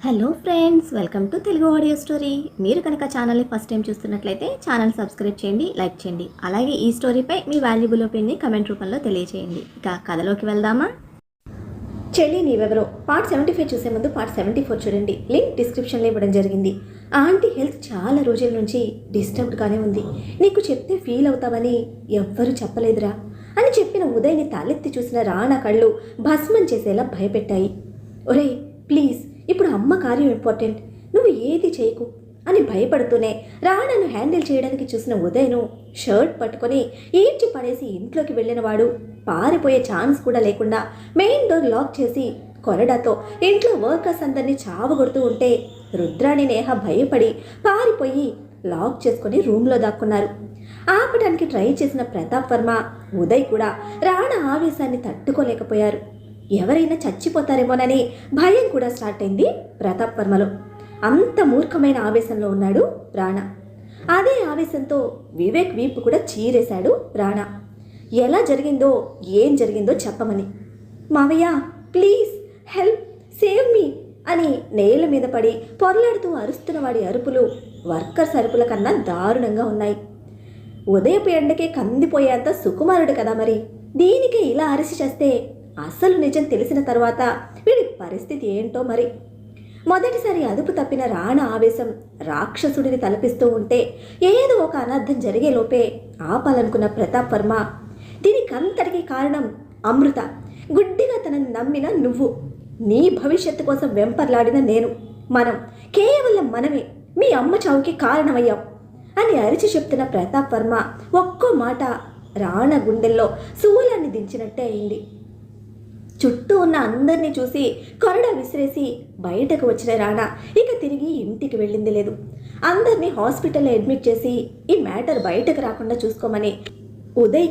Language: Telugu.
Hello friends, welcome to Telugu audio story. మీరు కనుక ఛానల్ని ఫస్ట్ టైం చూస్తున్నట్లయితే ఛానల్ సబ్స్క్రైబ్ చేయండి, లైక్ చేయండి. అలాగే ఈ స్టోరీపై మీ వాల్యుబుల్ ఒపీనియన్ని కమెంట్ రూపంలో తెలియజేయండి. ఇక కథలోకి వెళ్దామా? చెల్లి నీవెవరో పార్ట్ 75 చూసే ముందు పార్ట్ 74 చూడండి. లింక్ డిస్క్రిప్షన్లో ఇవ్వడం జరిగింది. ఆంటీ హెల్త్ చాలా రోజుల నుంచి డిస్టర్బ్డ్గానే ఉంది. నీకు చెప్తే ఫీల్ అవుతావని ఎవ్వరూ చెప్పలేదురా అని చెప్పిన ఉదయ్ని తలెత్తి చూసిన రాణా కళ్ళు భస్మం చేసేలా భయపెట్టాయి. ఒరేయ్ ప్లీజ్, ఇప్పుడు అమ్మ కార్యం ఇంపార్టెంట్, నువ్వు ఏది చేయకు అని భయపడుతూనే రాణాను హ్యాండిల్ చేయడానికి చూసిన ఉదయ్ను షర్ట్ పట్టుకొని ఈడ్చి పడేసి ఇంట్లోకి వెళ్ళిన వాడు పారిపోయే ఛాన్స్ కూడా లేకుండా మెయిన్ డోర్ లాక్ చేసి కొరడాతో ఇంట్లో వర్కర్స్ అందరినీ చావగొడుతూ ఉంటే రుద్రాణి నేహ భయపడి పారిపోయి లాక్ చేసుకొని రూమ్లో దాక్కున్నారు. ఆపడానికి ట్రై చేసిన ప్రతాప్ వర్మ, ఉదయ్ కూడా రాణా ఆవేశాన్ని తట్టుకోలేకపోయారు. ఎవరైనా చచ్చిపోతారేమోనని భయం కూడా స్టార్ట్ అయింది ప్రతాప్ వర్మలో. అంత మూర్ఖమైన ఆవేశంలో ఉన్నాడు రాణా. అదే ఆవేశంతో వివేక్ వీపు కూడా చీరేశాడు రాణా. ఎలా జరిగిందో ఏం జరిగిందో చెప్పమని. మావయ్య ప్లీజ్ హెల్ప్, సేవ్ మీ అని నేల మీద పడి పొరలాడుతూ అరుస్తున్న వాడి అరుపులు వర్కర్స్ అరుపుల కన్నా దారుణంగా ఉన్నాయి. ఉదయపు ఎండకే కందిపోయేంత సుకుమారుడు కదా మరి, దీనికి ఇలా అరిసి చేస్తే అసలు నిజం తెలిసిన తర్వాత వీడి పరిస్థితి ఏంటో మరి. మొదటిసారి అదుపు తప్పిన రాణా ఆవేశం రాక్షసుడిని తలపిస్తూ ఉంటే ఏదో ఒక అనర్థం జరిగేలోపే ఆపాలనుకున్న ప్రతాప్ వర్మ, దీనికంతటికీ కారణం అమృత, గుడ్డిగా తనని నమ్మిన నువ్వు, నీ భవిష్యత్తు కోసం వెంపర్లాడిన నేను, కేవలం మనమే మీ అమ్మ చావుకి కారణమయ్యాం అని అరిచి చెప్తున్న ప్రతాప్ వర్మ ఒక్కో మాట రాణా గుండెల్లో శూలాన్ని దించినట్టే అయింది. చుట్టూ ఉన్న అందరినీ చూసి కొరడా విసిరేసి బయటకు వచ్చిన రాణా ఇక తిరిగి ఇంటికి వెళ్ళింది లేదు. అందరినీ హాస్పిటల్లో అడ్మిట్ చేసి ఈ మ్యాటర్ బయటకు రాకుండా చూసుకోమని ఉదయ్